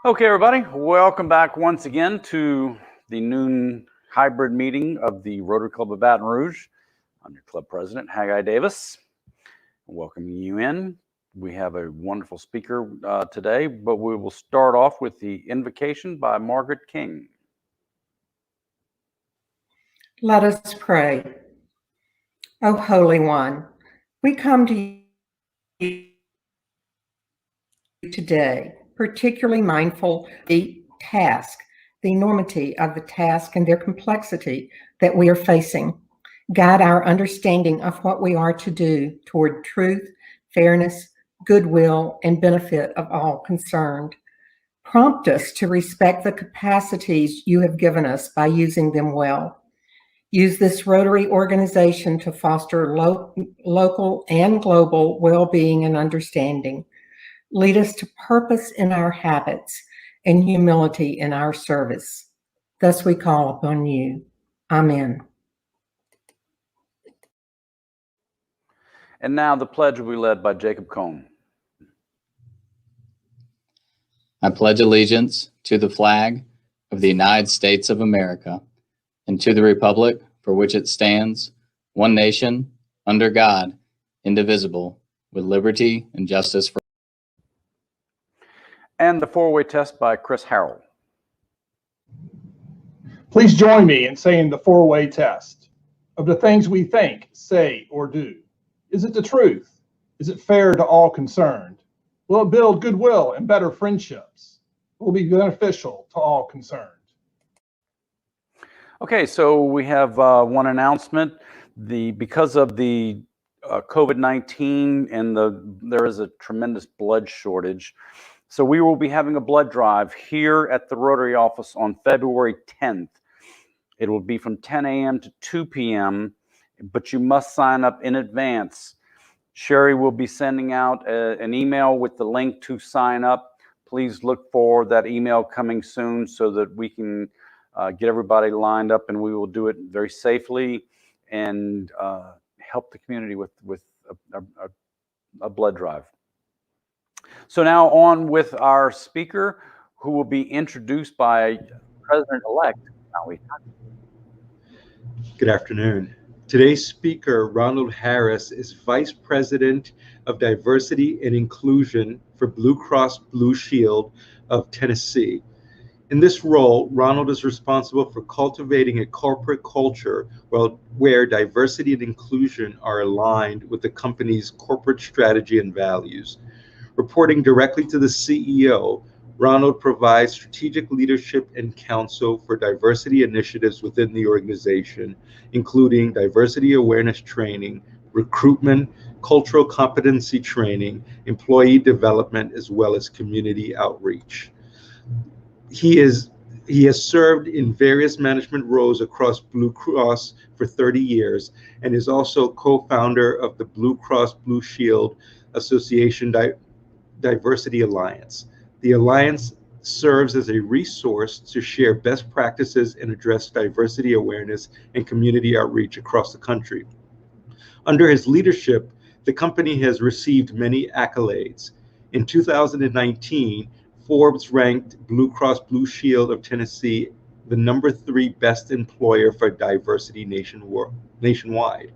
Okay, everybody, welcome back once again to the noon hybrid meeting of the Rotary Club of Baton Rouge. I'm your club president, Haggai Davis, welcoming you in. We have a wonderful speaker today, but we will start off with the invocation by Margaret King. Let us pray. O Holy One, we come to you today, particularly mindful of the task, the enormity of the task and their complexity that we are facing. Guide our understanding of what we are to do toward truth, fairness, goodwill, and benefit of all concerned. Prompt us to respect the capacities you have given us by using them well. Use this Rotary organization to foster local and global well-being and understanding. Lead us to purpose in our habits and humility in our service. Thus we call upon you. Amen. And now the pledge will be led by Jacob Cohn. I pledge allegiance to the flag of the United States of America and to the republic for which it stands, one nation, under God, indivisible, with liberty and justice for all. And the four-way test by Chris Harrell. Please join me in saying the four-way test. Of the things we think, say, or do, is it the truth? Is it fair to all concerned? Will it build goodwill and better friendships? Will it be beneficial to all concerned? Okay, so we have one announcement. Because of the COVID-19 and there is a tremendous blood shortage, so we will be having a blood drive here at the Rotary office on February 10th. It will be from 10 a.m. to 2 p.m., but you must sign up in advance. Sherry will be sending out an email with the link to sign up. Please look for that email coming soon so that we can get everybody lined up, and we will do it very safely and help the community with a blood drive. So now on with our speaker, who will be introduced by President-elect Howie. Good afternoon. Today's speaker, Ronald Harris, is Vice President of Diversity and Inclusion for Blue Cross Blue Shield of Tennessee. In this role, Ronald is responsible for cultivating a corporate culture where diversity and inclusion are aligned with the company's corporate strategy and values. Reporting directly to the CEO, Ronald provides strategic leadership and counsel for diversity initiatives within the organization, including diversity awareness training, recruitment, cultural competency training, employee development, as well as community outreach. He has served in various management roles across Blue Cross for 30 years and is also co-founder of the Blue Cross Blue Shield Association Diversity Alliance. The Alliance serves as a resource to share best practices and address diversity awareness and community outreach across the country. Under his leadership, the company has received many accolades. In 2019, Forbes ranked Blue Cross Blue Shield of Tennessee the #3 best employer for diversity nationwide.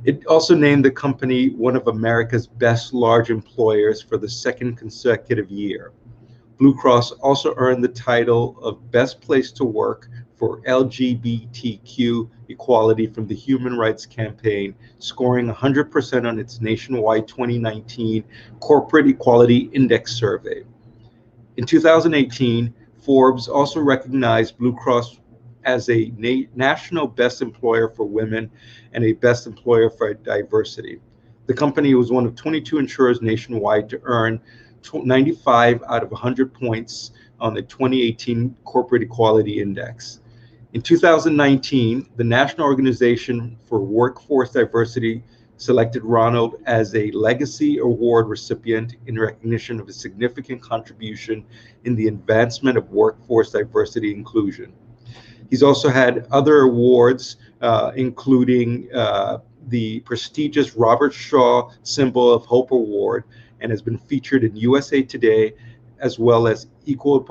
It also named the company one of America's best large employers for the second consecutive year. Blue Cross also earned the title of Best Place to Work for LGBTQ equality from the Human Rights Campaign, scoring 100% on its nationwide 2019 Corporate Equality Index survey. In 2018, Forbes also recognized Blue Cross as a national best employer for women and a best employer for diversity. The company was one of 22 insurers nationwide to earn 95 out of 100 points on the 2018 Corporate Equality Index. In 2019, the National Organization for Workforce Diversity selected Ronald as a Legacy Award recipient in recognition of his significant contribution in the advancement of workforce diversity inclusion. He's also had other awards, including the prestigious Robert Shaw Symbol of Hope Award, and has been featured in USA Today as well as Equal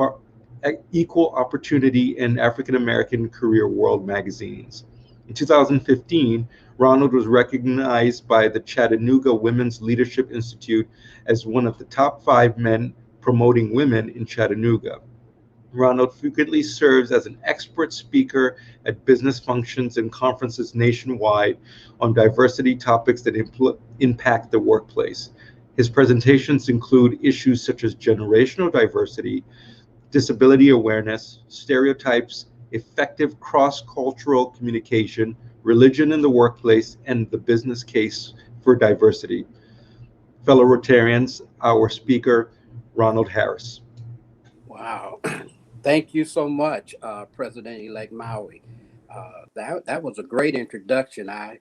Opportunity and African American Career World magazines. In 2015, Ronald was recognized by the Chattanooga Women's Leadership Institute as one of the top 5 men promoting women in Chattanooga. Ronald frequently serves as an expert speaker at business functions and conferences nationwide on diversity topics that impact the workplace. His presentations include issues such as generational diversity, disability awareness, stereotypes, effective cross-cultural communication, religion in the workplace, and the business case for diversity. Fellow Rotarians, our speaker, Ronald Harris. Wow. Thank you so much, President-elect Maui. That was a great introduction. I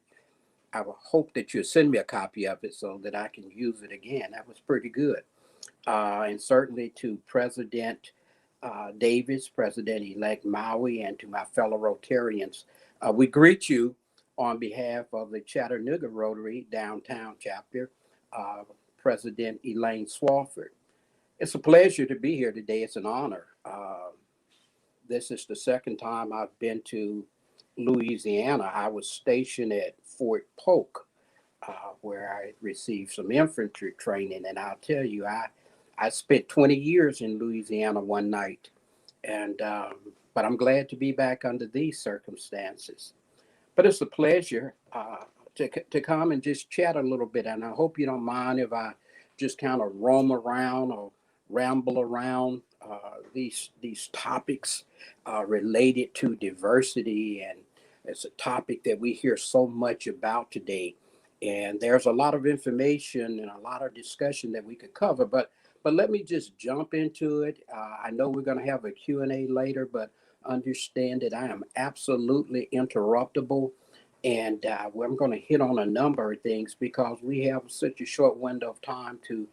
would hope that you send me a copy of it so that I can use it again. That was pretty good. And certainly to President Davis, President-elect Maui, and to my fellow Rotarians, we greet you on behalf of the Chattanooga Rotary Downtown Chapter, President Elaine Swafford. It's a pleasure to be here today. It's an honor. This is the second time I've been to Louisiana. I was stationed at Fort Polk, where I received some infantry training. And I'll tell you, I spent 20 years in Louisiana one night. And but I'm glad to be back under these circumstances. But it's a pleasure to come and just chat a little bit. And I hope you don't mind if I just kind of roam around or ramble around these topics related to diversity. And it's a topic that we hear so much about today. And there's a lot of information and a lot of discussion that we could cover, but let me just jump into it. I know we're going to have a Q&A later, but understand that I am absolutely interruptible. And I'm going to hit on a number of things because we have such a short window of time to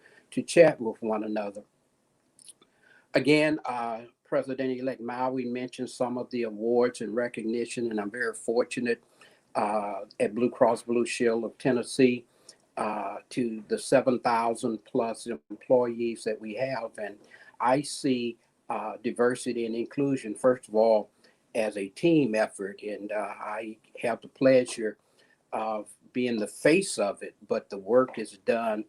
chat with one another. Again, President-elect Maui mentioned some of the awards and recognition, and I'm very fortunate at Blue Cross Blue Shield of Tennessee to the 7,000 plus employees that we have. And I see diversity and inclusion, first of all, as a team effort. And I have the pleasure of being the face of it, but the work is done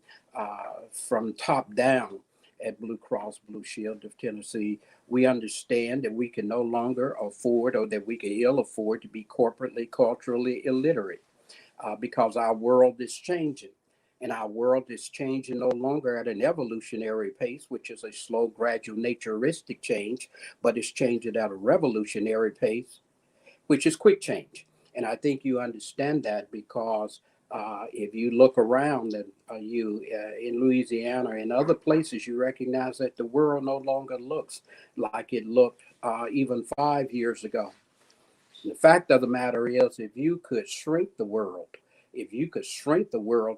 from top down at Blue Cross Blue Shield of Tennessee. We understand that we can no longer afford, or that we can ill afford, to be corporately, culturally illiterate because our world is changing. And our world is changing no longer at an evolutionary pace, which is a slow, gradual, naturistic change, but it's changing at a revolutionary pace, which is quick change. And I think you understand that because if you look around and in Louisiana and other places, you recognize that the world no longer looks like it looked even 5 years ago. And the fact of the matter is, if you could shrink the world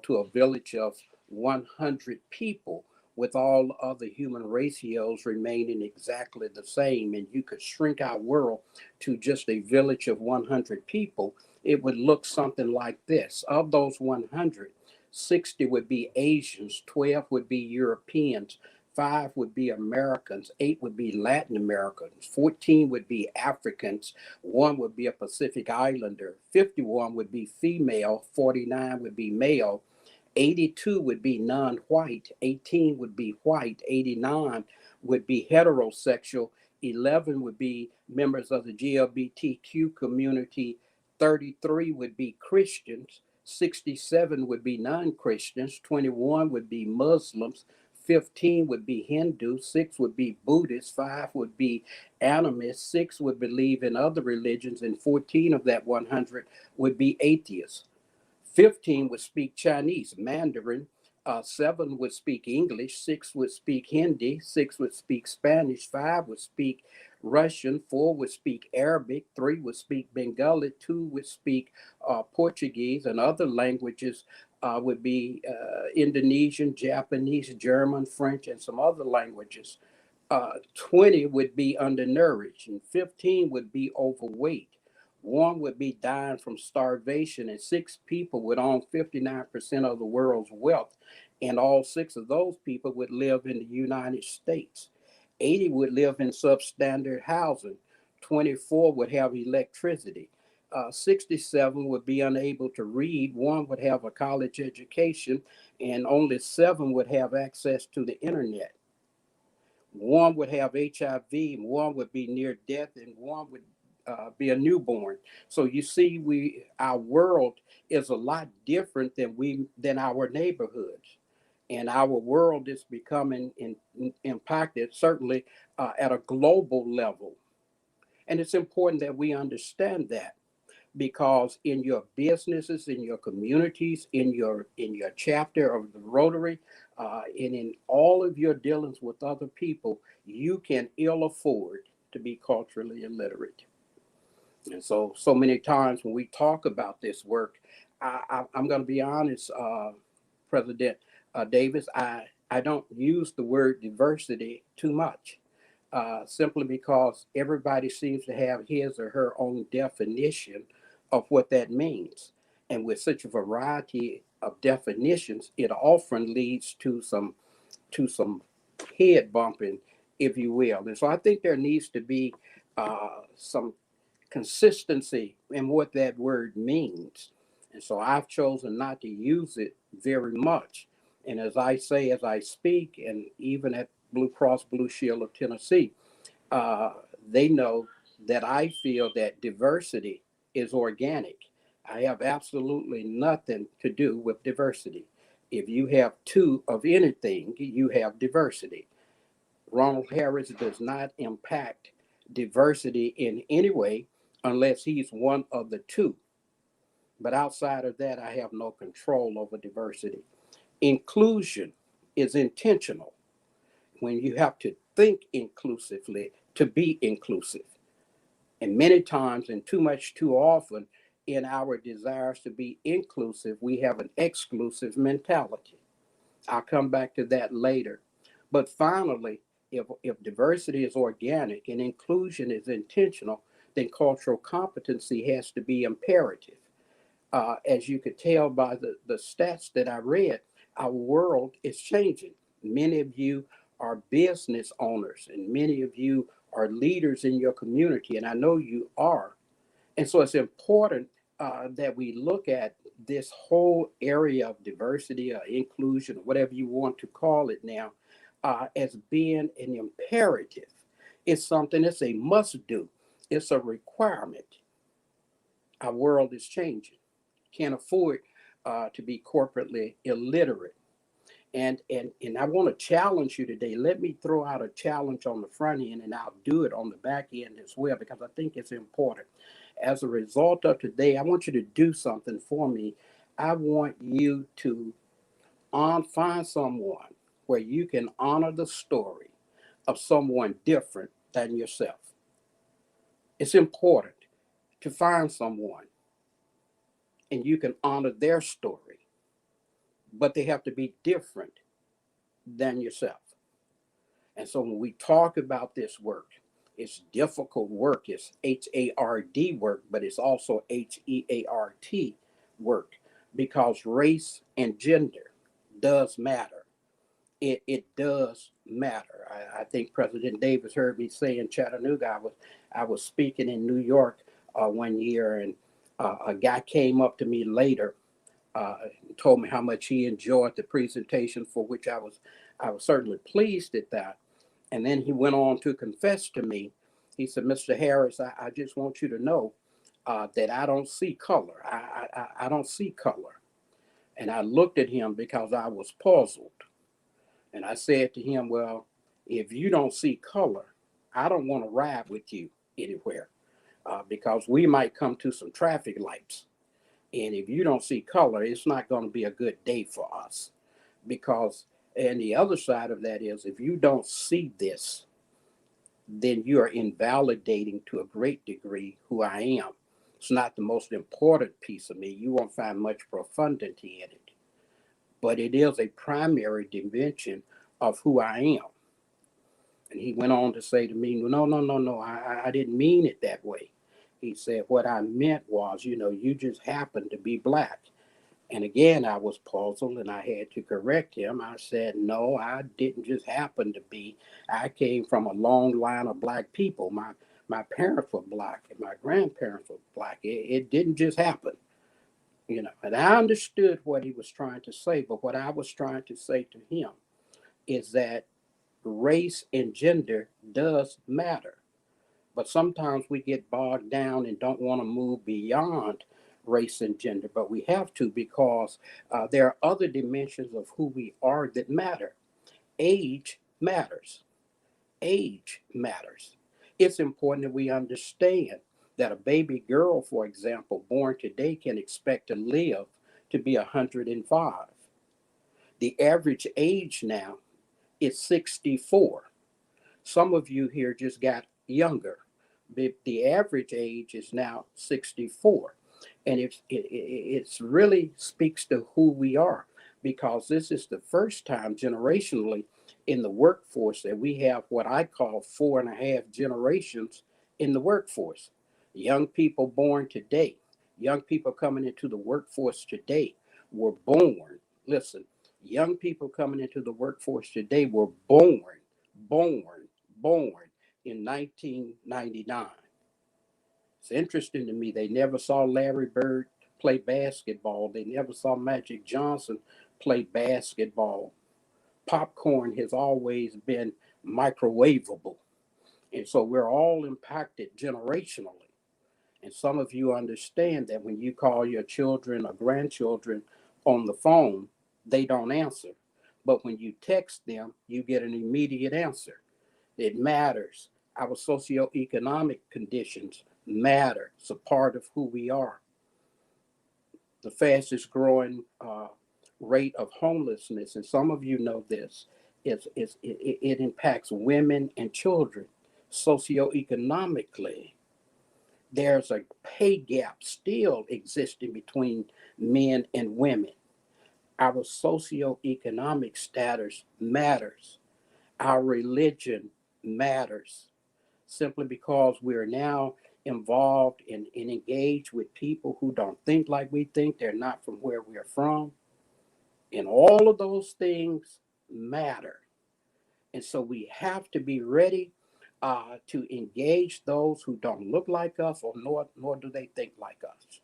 to a village of 100 people with all other human ratios remaining exactly the same, and you could shrink our world to just a village of 100 people, it would look something like this. Of those 100, 60 would be Asians, 12 would be Europeans, 5 would be Americans, 8 would be Latin Americans, 14 would be Africans, 1 would be a Pacific Islander, 51 would be female, 49 would be male, 82 would be non-white, 18 would be white, 89 would be heterosexual, 11 would be members of the LGBTQ community, 33 would be Christians, 67 would be non-Christians, 21 would be Muslims, 15 would be Hindu, 6 would be Buddhist, 5 would be animist, 6 would believe in other religions, and 14 of that 100 would be atheists. 15 would speak Chinese, Mandarin, 7 would speak English, 6 would speak Hindi, 6 would speak Spanish, 5 would speak Russian, 4 would speak Arabic, 3 would speak Bengali, 2 would speak Portuguese, and other languages would be Indonesian, Japanese, German, French, and some other languages. 20 would be undernourished, and 15 would be overweight. 1 would be dying from starvation, and 6 people would own 59% of the world's wealth. And all 6 of those people would live in the United States. 80 would live in substandard housing. 24 would have electricity. 67 would be unable to read. 1 would have a college education, and only 7 would have access to the internet. 1 would have HIV, 1 would be near death, and 1 would be a newborn. So you see, our world is a lot different than our neighborhoods, and our world is becoming impacted certainly at a global level. And it's important that we understand that, because in your businesses, in your communities, in your chapter of the Rotary, and in all of your dealings with other people, you can ill afford to be culturally illiterate. And so many times when we talk about this work, I'm going to be honest, President Davis, I don't use the word diversity too much, simply because everybody seems to have his or her own definition of what that means. And with such a variety of definitions, it often leads to some head bumping, if you will. And so I think there needs to be some consistency in what that word means. And so I've chosen not to use it very much. And as I say, as I speak, and even at Blue Cross Blue Shield of Tennessee, they know that I feel that diversity is organic. I have absolutely nothing to do with diversity. If you have 2 of anything, you have diversity. Ronald Harris does not impact diversity in any way unless he's one of the 2. But outside of that, I have no control over diversity. Inclusion is intentional when you have to think inclusively to be inclusive. And many times, and too often, in our desires to be inclusive, we have an exclusive mentality. I'll come back to that later. But finally, if diversity is organic and inclusion is intentional, then cultural competency has to be imperative. As you could tell by the stats that I read, our world is changing. Many of you are business owners, and many of you are leaders in your community, and I know you are. And so it's important that we look at this whole area of diversity or inclusion, or whatever you want to call it now, as being an imperative. It's something that's a must do. It's a requirement. Our world is changing. Can't afford to be corporately illiterate. And I want to challenge you today. Let me throw out a challenge on the front end, and I'll do it on the back end as well, because I think it's important. As a result of today, I want you to do something for me. I want you to find someone where you can honor the story of someone different than yourself. It's important to find someone and you can honor their story, but they have to be different than yourself. And so when we talk about this work, it's difficult work. It's HARD work, but it's also HEART work, because race and gender does matter. It does matter. I think President Davis heard me say in Chattanooga, I was speaking in New York one year, and a guy came up to me later, told me how much he enjoyed the presentation, for which I was certainly pleased at that. And then he went on to confess to me. He said, "Mr. Harris, I just want you to know that I don't see color. I don't see color." And I looked at him because I was puzzled. And I said to him, "Well, if you don't see color, I don't want to ride with you anywhere, because we might come to some traffic lights. And if you don't see color, it's not going to be a good day for us. Because, and the other side of that is, if you don't see this, then you are invalidating to a great degree who I am. It's not the most important piece of me. You won't find much profundity in it. But it is a primary dimension of who I am." And he went on to say to me, no, I didn't mean it that way. He said, "What I meant was, you just happen to be Black." And again, I was puzzled and I had to correct him. I said, no, I didn't just happen to be. I came from a long line of Black people. My parents were Black and my grandparents were Black. It didn't just happen, you know. And I understood what he was trying to say, but what I was trying to say to him is that race and gender does matter. But sometimes we get bogged down and don't want to move beyond race and gender, but we have to because there are other dimensions of who we are that matter. Age matters. Age matters. It's important that we understand that a baby girl, for example, born today can expect to live to be 105. The average age now is 64. Some of you here just got younger. The average age is now 64. And it's really speaks to who we are because this is the first time generationally in the workforce that we have what I call 4.5 generations in the workforce. Young people born today, young people coming into the workforce today were born. Listen, young people coming into the workforce today were born in 1999. It's interesting to me. They never saw Larry Bird play basketball. They never saw Magic Johnson play basketball. Popcorn has always been microwavable. And so we're all impacted generationally. And some of you understand that when you call your children or grandchildren on the phone, they don't answer. But when you text them, you get an immediate answer. It matters. Our socioeconomic conditions matter. It's a part of who we are. The fastest growing rate of homelessness, and some of you know this, it impacts women and children socioeconomically. There's a pay gap still existing between men and women. Our socioeconomic status matters. Our religion matters simply because we're now involved and engaged with people who don't think like we think. They're not from where we're from. And all of those things matter. And so we have to be ready to engage those who don't look like us or nor do they think like us.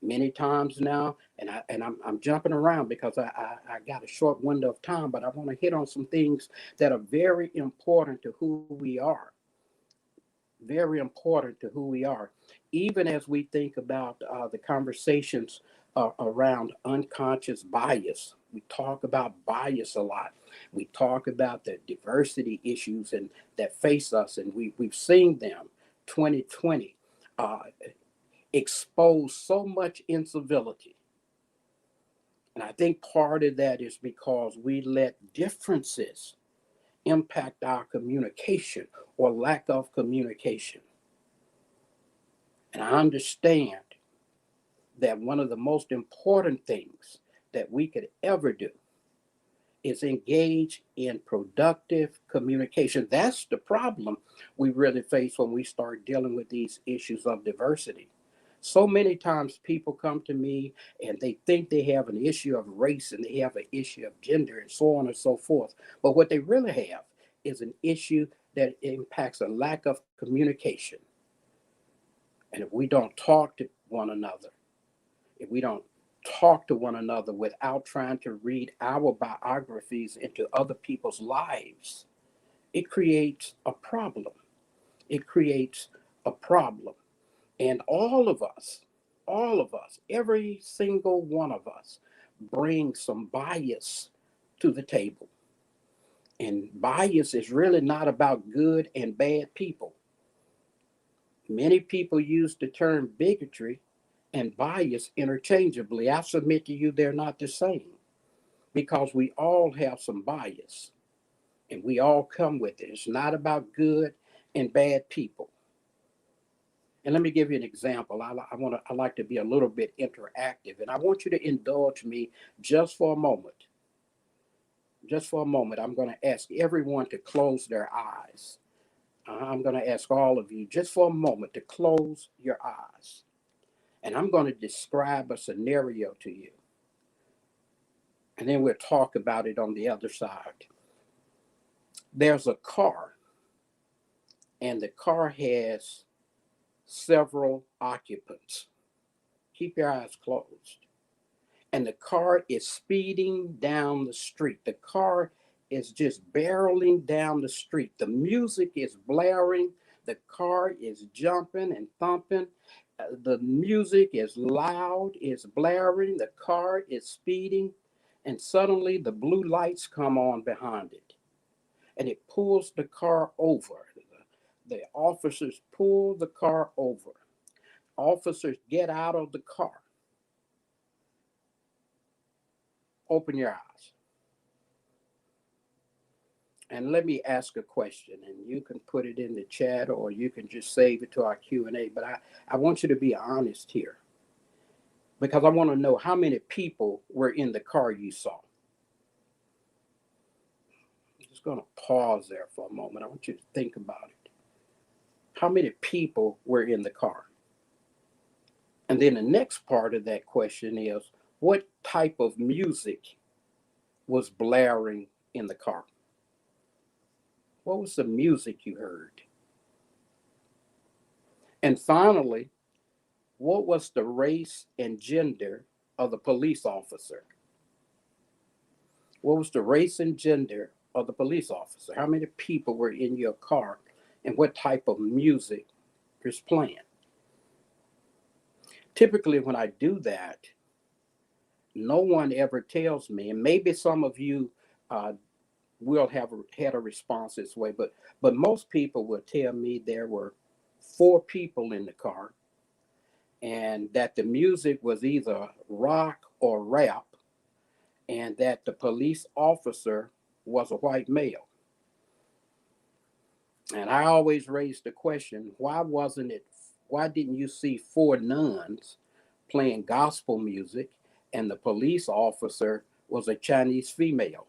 Many times now, and I'm jumping around because I got a short window of time, but I want to hit on some things that are very important to who we are. Very important to who we are. Even as we think about the conversations around unconscious bias, we talk about bias a lot. We talk about the diversity issues and that face us, and we've seen them. 2020 expose so much incivility. And I think part of that is because we let differences impact our communication or lack of communication. And I understand that one of the most important things that we could ever do is engage in productive communication. That's the problem we really face when we start dealing with these issues of diversity. So many times people come to me and they think they have an issue of race and they have an issue of gender and so on and so forth. But what they really have is an issue that impacts a lack of communication. And if we don't talk to one another, if we don't talk to one another without trying to read our biographies into other people's lives, it creates a problem. It creates a problem. And all of us, every single one of us brings some bias to the table. And bias is really not about good and bad people. Many people use the term bigotry and bias interchangeably. I submit to you they're not the same because we all have some bias and we all come with it. It's not about good and bad people. And let me give you an example. I like to be a little bit interactive, and I want you to indulge me just for a moment. Just for a moment, I'm going to ask everyone to close their eyes. I'm going to ask all of you just for a moment to close your eyes. And I'm going to describe a scenario to you. and then we'll talk about it on the other side. There's a car, and the car has several occupants. Keep your eyes closed. And the car is speeding down the street. The car is just barreling down the street. The music is blaring. The car is jumping and thumping. The music is loud, it's blaring. The car is speeding. And suddenly the blue lights come on behind it. And it pulls the car over. The officers pull the car over. Officers get out of the car. Open your eyes. And let me ask a question, and you can put it in the chat or you can just save it to our Q&A. But I want you to be honest here, because I want to know how many people were in the car you saw. I'm just going to pause there for a moment. I want you to think about it. How many people were in the car? And then the next part of that question is, what type of music was blaring in the car? What was the music you heard? And finally, what was the race and gender of the police officer? What was the race and gender of the police officer? How many people were in your car, and what type of music was playing? Typically, when I do that, no one ever tells me, and maybe some of you will have had a response this way, but most people will tell me there were 4 people in the car, and that the music was either rock or rap, and that the police officer was a white male. And I always raise the question, why didn't you see 4 nuns playing gospel music and the police officer was a Chinese female?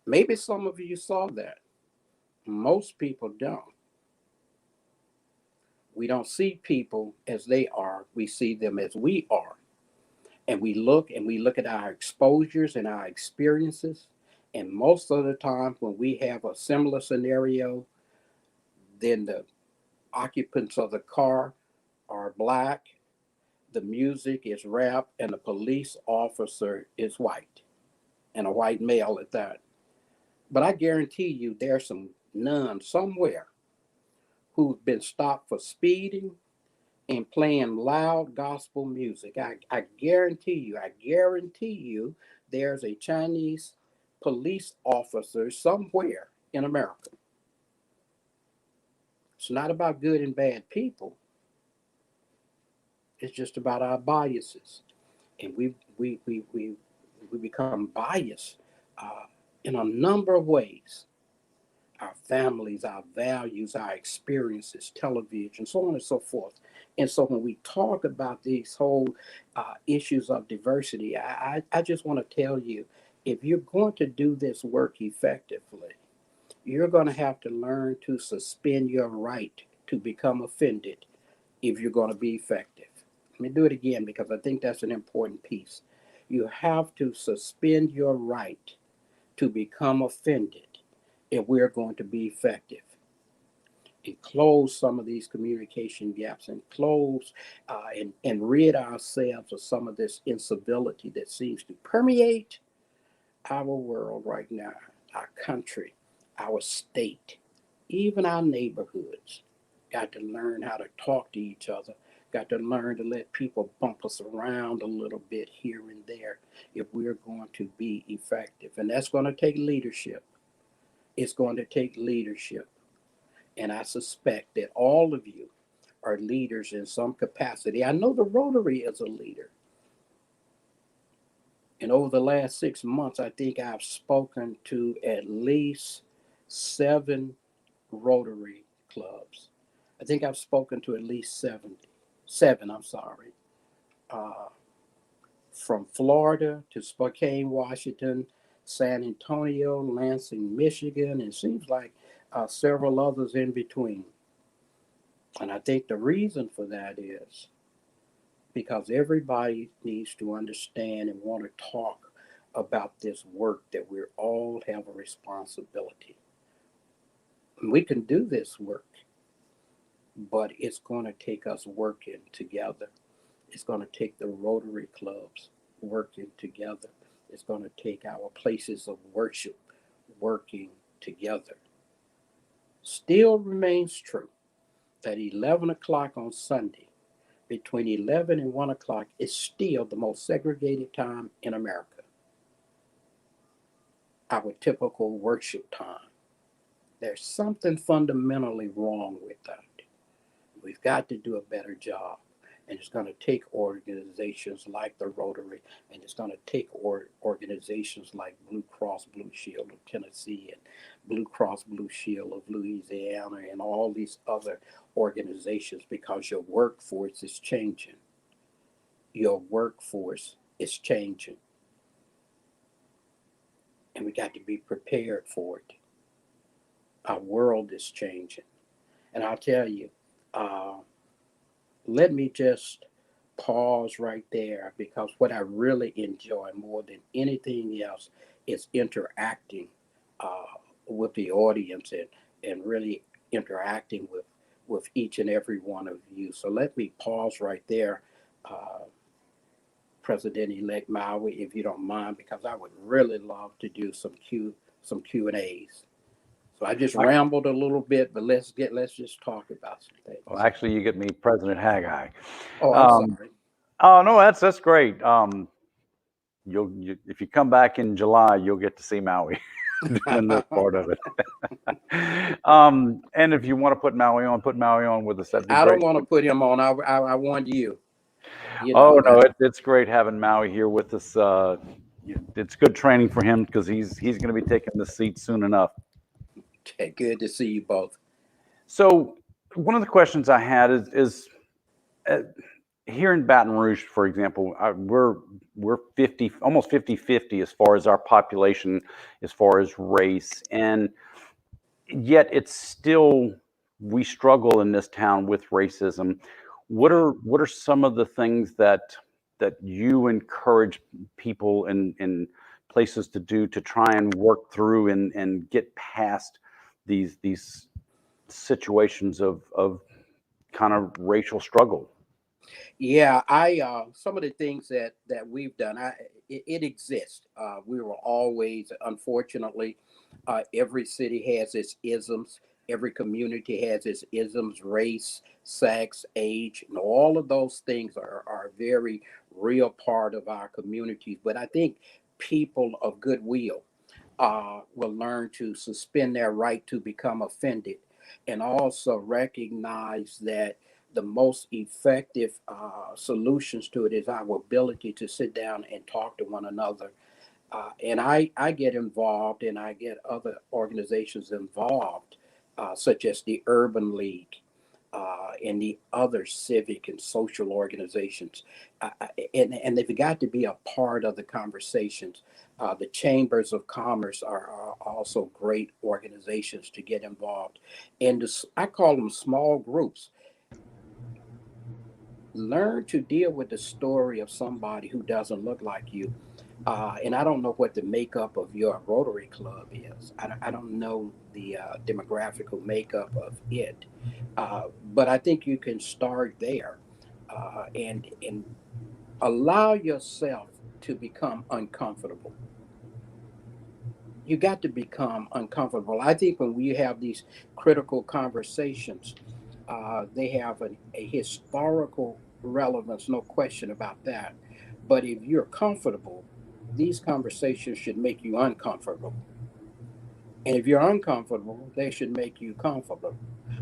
Maybe some of you saw that. Most people don't. We don't see people as they are. We see them as we are. And we look at our exposures and our experiences. And most of the time when we have a similar scenario, then the occupants of the car are Black, the music is rap, and the police officer is white, and a white male at that. But I guarantee you there's some nuns somewhere who've been stopped for speeding and playing loud gospel music. I guarantee you there's a Chinese police officer somewhere in America. It's not about good and bad people. It's just about our biases. And we become biased in a number of ways. Our families, our values, our experiences, television, so on and so forth. And so when we talk about these whole issues of diversity, I just want to tell you, if you're going to do this work effectively, you're going to have to learn to suspend your right to become offended if you're going to be effective. Let me do it again, because I think that's an important piece. You have to suspend your right to become offended if we're going to be effective and close some of these communication gaps and close and rid ourselves of some of this incivility that seems to permeate our world right now, our country, our state, even our neighborhoods. Got to learn how to talk to each other. Got to learn to let people bump us around a little bit here and there if we're going to be effective. And that's going to take leadership. It's going to take leadership. And I suspect that all of you are leaders in some capacity. I know the Rotary is a leader. And over the last 6 months, I think I've spoken to at least 7 Rotary clubs. I think I've spoken to at least seven, from Florida to Spokane, Washington, San Antonio, Lansing, Michigan, and it seems like several others in between. And I think the reason for that is because everybody needs to understand and want to talk about this work that we all have a responsibility. We can do this work, but it's going to take us working together. It's going to take the Rotary clubs working together. It's going to take our places of worship working together. Still remains true that 11 o'clock on Sunday, between 11 and 1 o'clock, is still the most segregated time in America. Our typical worship time. There's something fundamentally wrong with that. We've got to do a better job. And it's going to take organizations like the Rotary, and it's going to take organizations like Blue Cross Blue Shield of Tennessee and Blue Cross Blue Shield of Louisiana and all these other organizations, because your workforce is changing. Your workforce is changing. And we got to be prepared for it. Our world is changing. And I'll tell you, let me just pause right there, because what I really enjoy more than anything else is interacting with the audience and really interacting with each and every one of you. So let me pause right there, President-elect Maui, if you don't mind, because I would really love to do some Q&As. So I just rambled a little bit, but let's just talk about some things. Well, actually, you get me President Haggai. Oh, I'm sorry. Oh no, that's great. If you come back in July, you'll get to see Maui doing this part of it. And if you want to put Maui on with us. That'd be I great. don't want to put him on. I want you. Oh no, it's great having Maui here with us. It's good training for him, because he's going to be taking the seat soon enough. Okay, good to see you both. So one of the questions I had is here in Baton Rouge, for example, we're 50, almost 50-50 as far as our population, as far as race, and yet it's still, we struggle in this town with racism. What are some of the things that you encourage people in places to do to try and work through and get past these situations of kind of racial struggle? Yeah, some of the things that we've done, it exists. We were always, unfortunately, every city has its isms. Every community has its isms, race, sex, age, and all of those things are a very real part of our communities. But I think people of goodwill will learn to suspend their right to become offended, and also recognize that the most effective solutions to it is our ability to sit down and talk to one another. And I get involved, and I get other organizations involved, such as the Urban League and the other civic and social organizations. And they've got to be a part of the conversations. The chambers of commerce are also great organizations to get involved. And I call them small groups. Learn to deal with the story of somebody who doesn't look like you. And I don't know what the makeup of your Rotary Club is. I don't know the demographical makeup of it. But I think you can start there and allow yourself to become uncomfortable. You got to become uncomfortable. I think when we have these critical conversations, they have a historical relevance, no question about that. But if you're comfortable, these conversations should make you uncomfortable. And if you're uncomfortable, they should make you comfortable.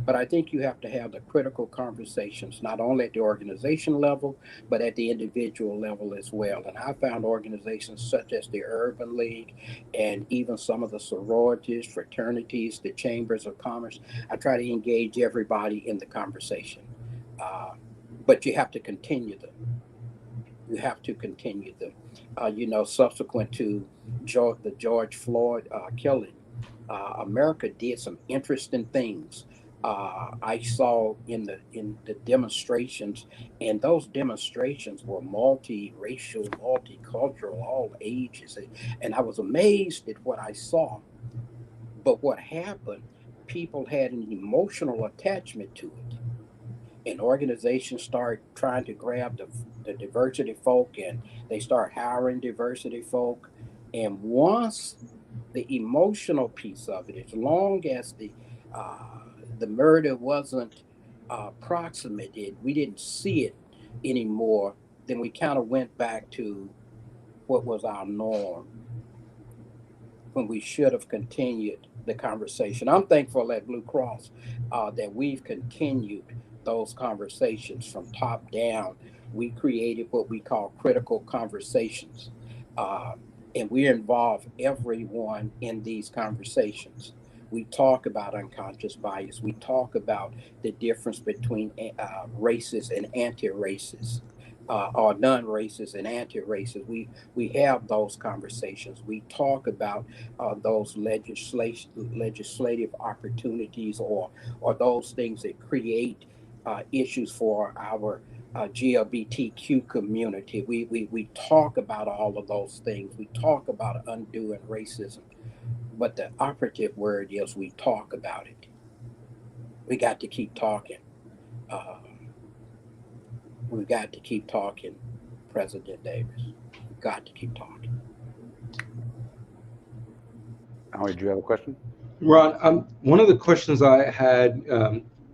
But I think you have to have the critical conversations, not only at the organization level, but at the individual level as well. And I found organizations such as the Urban League and even some of the sororities, fraternities, the chambers of commerce. I try to engage everybody in the conversation. But you have to continue them. You have to continue them. Subsequent to the George Floyd killing, America did some interesting things I saw in the demonstrations, and those demonstrations were multiracial, multicultural, all ages, and I was amazed at what I saw. But what happened? People had an emotional attachment to it, and organizations start trying to grab the diversity folk, and they start hiring diversity folk. And once the emotional piece of it, as long as the murder wasn't proximated, we didn't see it anymore, then we kind of went back to what was our norm, when we should have continued the conversation. I'm thankful at Blue Cross that we've continued those conversations from top down. We created what we call critical conversations, uh, and we involve everyone in these conversations. We talk about unconscious bias. We talk about the difference between racist and anti-racist, or non-racist and anti-racist. We have those conversations. We talk about those legislative opportunities, or those things that create issues for our GLBTQ community. We talk about all of those things. We talk about undoing racism, but the operative word is we talk about it. We got to keep talking. Uh, we've got to keep talking, President Davis. We've got to keep talking. Howard, do you have a question? Ron, one of the questions I had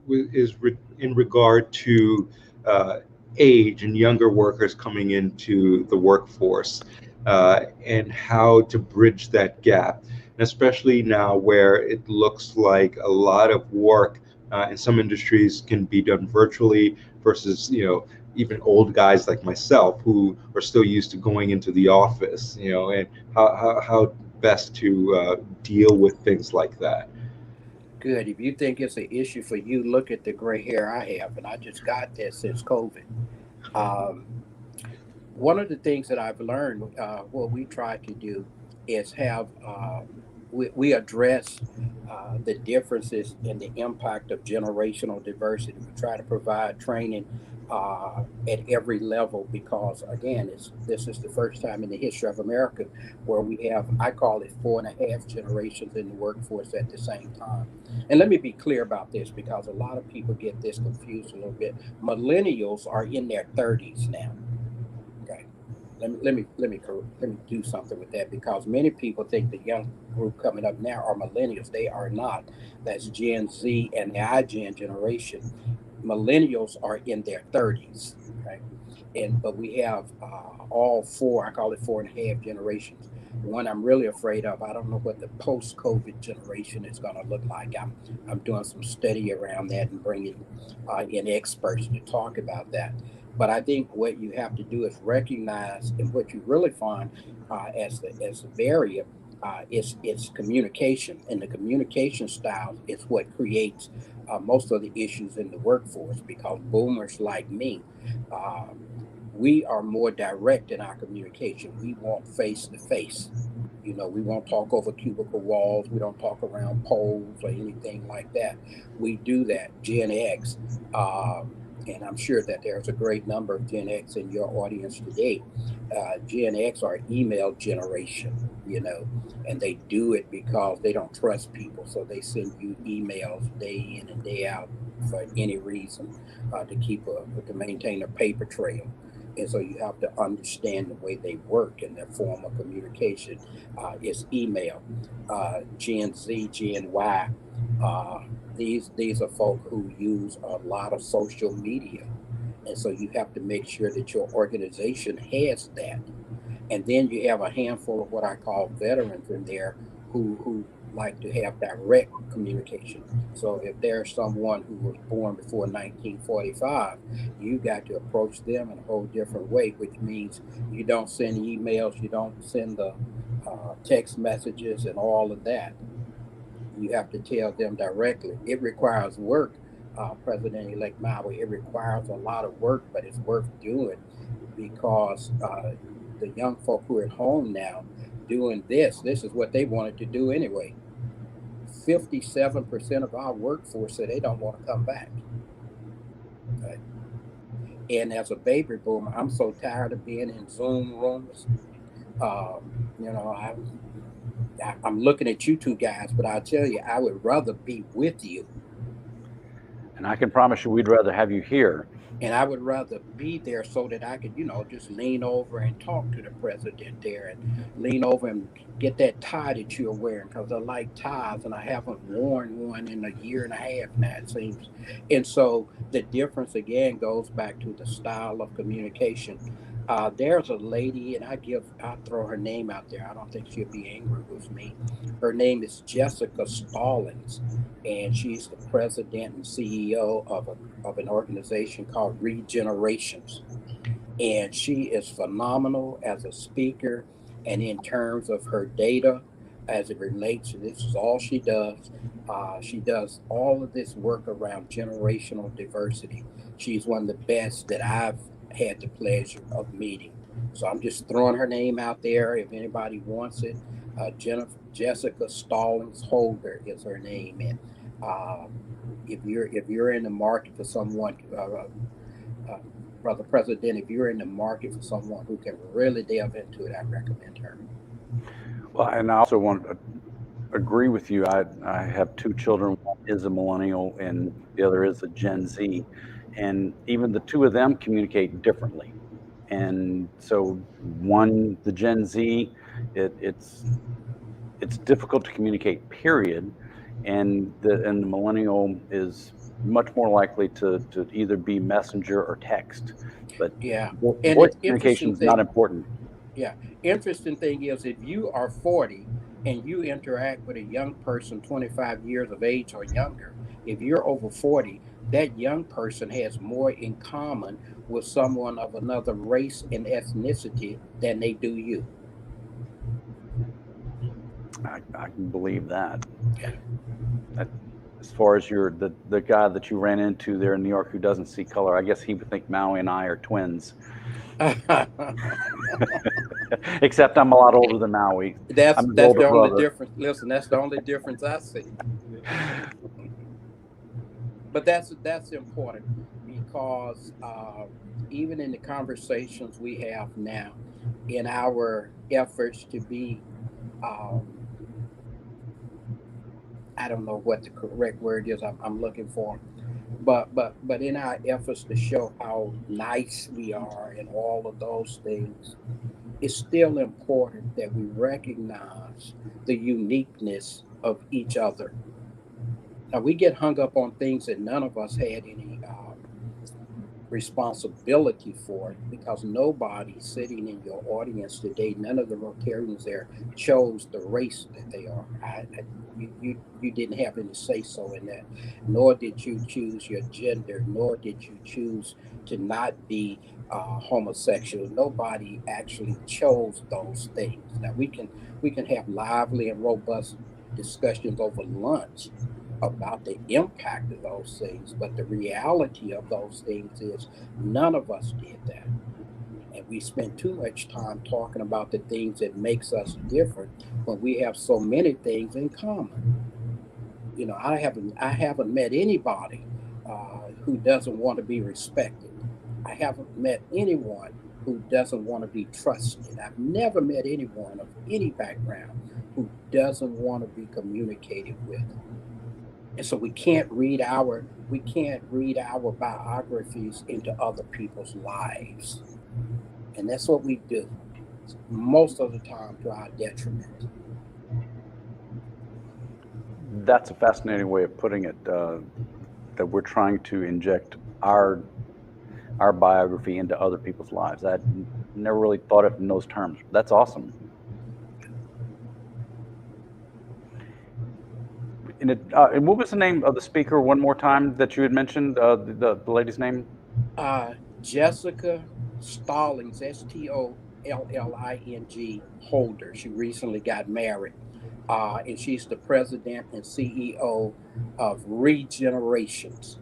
in regard to age and younger workers coming into the workforce, and how to bridge that gap, and especially now where it looks like a lot of work in some industries can be done virtually versus, even old guys like myself who are still used to going into the office, and how best to deal with things like that. Good. If you think it's an issue for you, look at the gray hair I have, and I just got that since COVID. Um, One of the things that I've learned, what we try to do is have, we address the differences in the impact of generational diversity. We try to provide training at every level, because again, this is the first time in the history of America where we have, I call it, 4.5 generations in the workforce at the same time. And let me be clear about this, because a lot of people get this confused a little bit. Millennials are in their 30s now. Okay. Let me do something with that, because many people think the young group coming up now are millennials. They are not. That's Gen Z and the iGen generation. Millennials are in their 30s. Okay. But we have all four, I call it 4.5 generations. One I'm really afraid of, I don't know what the post-COVID generation is going to look like. I'm doing some study around that and bringing in experts to talk about that. But I think what you have to do is recognize, and what you really find as the barrier, is communication, and the communication styles is what creates most of the issues in the workforce. Because boomers like me, uh, we are more direct in our communication. We want face to face. We won't talk over cubicle walls. We don't talk around poles or anything like that. We do that. Gen X, and I'm sure that there's a great number of Gen X in your audience today. Gen X are email generation, and they do it because they don't trust people. So they send you emails day in and day out for any reason, to maintain a paper trail. And so you have to understand the way they work, and their form of communication is email. Gen Z, Gen Y, uh, these are folk who use a lot of social media. And so you have to make sure that your organization has that. And then you have a handful of what I call veterans in there, who like to have direct communication. So if there's someone who was born before 1945, you got to approach them in a whole different way, which means you don't send emails, you don't send the text messages and all of that. You have to tell them directly. It requires work, President-elect Maui. It requires a lot of work, but it's worth doing, because the young folk who are at home now doing this is what they wanted to do anyway. 57% of our workforce said they don't want to come back. Okay. And as a baby boomer, I'm so tired of being in Zoom rooms. You know, I'm looking at you two guys, but I'll tell you, I would rather be with you. And I can promise you, we'd rather have you here. And I would rather be there so that I could, you know, just lean over and talk to the president there and lean over and get that tie that you're wearing, because I like ties and I haven't worn one in a year and a half now, it seems. And so the difference again goes back to the style of communication. There's a lady, and I'll throw her name out there. I don't think she'll be angry with me. Her name is Jessica Stallings, and she's the president and CEO of an organization called Regenerations. And she is phenomenal as a speaker and in terms of her data as it relates to this is all she does. She does all of this work around generational diversity. She's one of the best that I've had the pleasure of meeting. So I'm just throwing her name out there if anybody wants it. Jessica Stallings Holder is her name. And if you're in the market for someone, Brother President, if you're in the market for someone who can really delve into it, I recommend her. Well, and I also want to agree with you. I have two children. One is a millennial and the other is a Gen Z. And even the two of them communicate differently. And so the Gen Z, it's difficult to communicate, period. And the millennial is much more likely to either be messenger or text. But yeah, and voice the communication interesting is not thing, important. yeah, interesting thing is if you are 40 and you interact with a young person 25 years of age or younger, if you're over 40, that young person has more in common with someone of another race and ethnicity than they do you. I can believe that. Yeah. As far as the guy that you ran into there in New York who doesn't see color, I guess he would think Maui and I are twins. Except I'm a lot older than Maui. That's I'm his the older only brother. difference. Listen, that's the only difference I see. But that's important because even in the conversations we have now, in our efforts to be, I don't know what the correct word is I'm looking for, but in our efforts to show how nice we are and all of those things, it's still important that we recognize the uniqueness of each other. Now we get hung up on things that none of us had any responsibility for, because nobody sitting in your audience today, none of the Rotarians there chose the race that they are. You didn't have any say so in that, nor did you choose your gender, nor did you choose to not be homosexual. Nobody actually chose those things. Now we can have lively and robust discussions over lunch about the impact of those things, but the reality of those things is none of us did that. And we spend too much time talking about the things that makes us different when we have so many things in common. You know, I haven't met anybody who doesn't want to be respected. I haven't met anyone who doesn't want to be trusted. I've never met anyone of any background who doesn't want to be communicated with. And so we can't read our biographies into other people's lives. And that's what we do most of the time to our detriment. That's a fascinating way of putting it, that we're trying to inject our biography into other people's lives. I never really thought of it in those terms. That's awesome. And what was the name of the speaker one more time that you had mentioned, the lady's name? Jessica Stallings, Stolling Holder. She recently got married. And she's the president and CEO of Regenerations.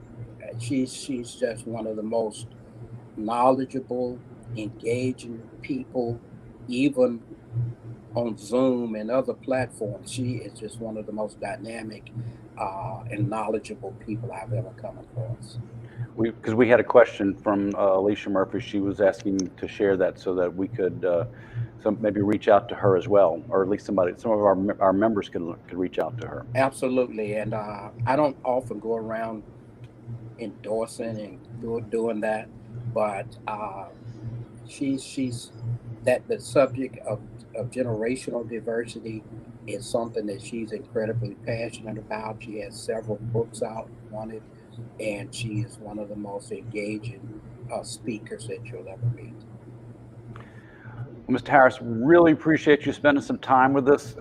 She's just one of the most knowledgeable, engaging people, even on Zoom and other platforms. She is just one of the most dynamic and knowledgeable people I've ever come across. Because we had a question from Alicia Murphy. She was asking to share that so that we could maybe reach out to her as well, or at least some of our members could reach out to her. Absolutely, and I don't often go around endorsing and doing that, but she's that the subject of generational diversity is something that she's incredibly passionate about. She has several books out on it, and she is one of the most engaging speakers that you'll ever meet. Well, Mr. Harris, really appreciate you spending some time with us.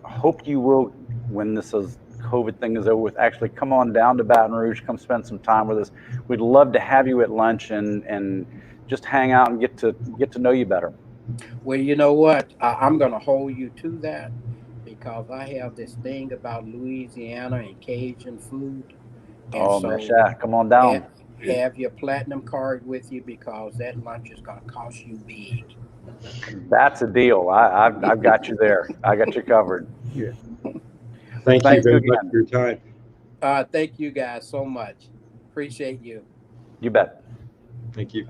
Hope you will, when this COVID thing is over with, actually come on down to Baton Rouge, come spend some time with us. We'd love to have you at lunch and just hang out and get to know you better. Well, you know what? I'm going to hold you to that, because I have this thing about Louisiana and Cajun food. And oh, so Masha, come on down. Have your platinum card with you, because that lunch is going to cost you big. That's a deal. I've got you there. I got you covered. Yeah. Thank you very much for your time. Thank you guys so much. Appreciate you. You bet. Thank you.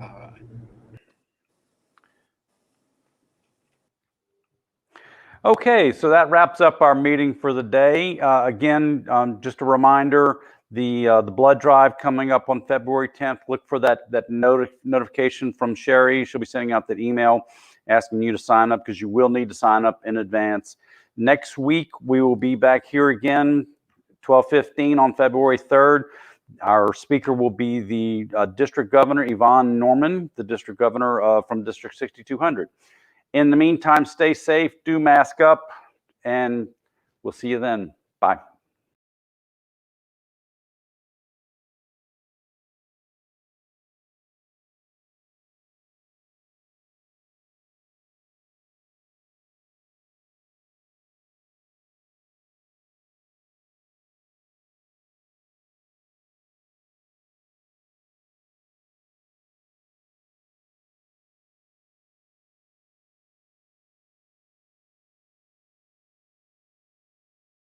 Okay, so that wraps up our meeting for the day. Again, just a reminder, the blood drive coming up on February 10th. Look for that notification from Sherry. She'll be sending out that email asking you to sign up, because you will need to sign up in advance. Next week, we will be back here again, 12:15 on February 3rd. Our speaker will be the District Governor, Yvonne Norman, the District Governor from District 6200. In the meantime, stay safe, do mask up, and we'll see you then. Bye.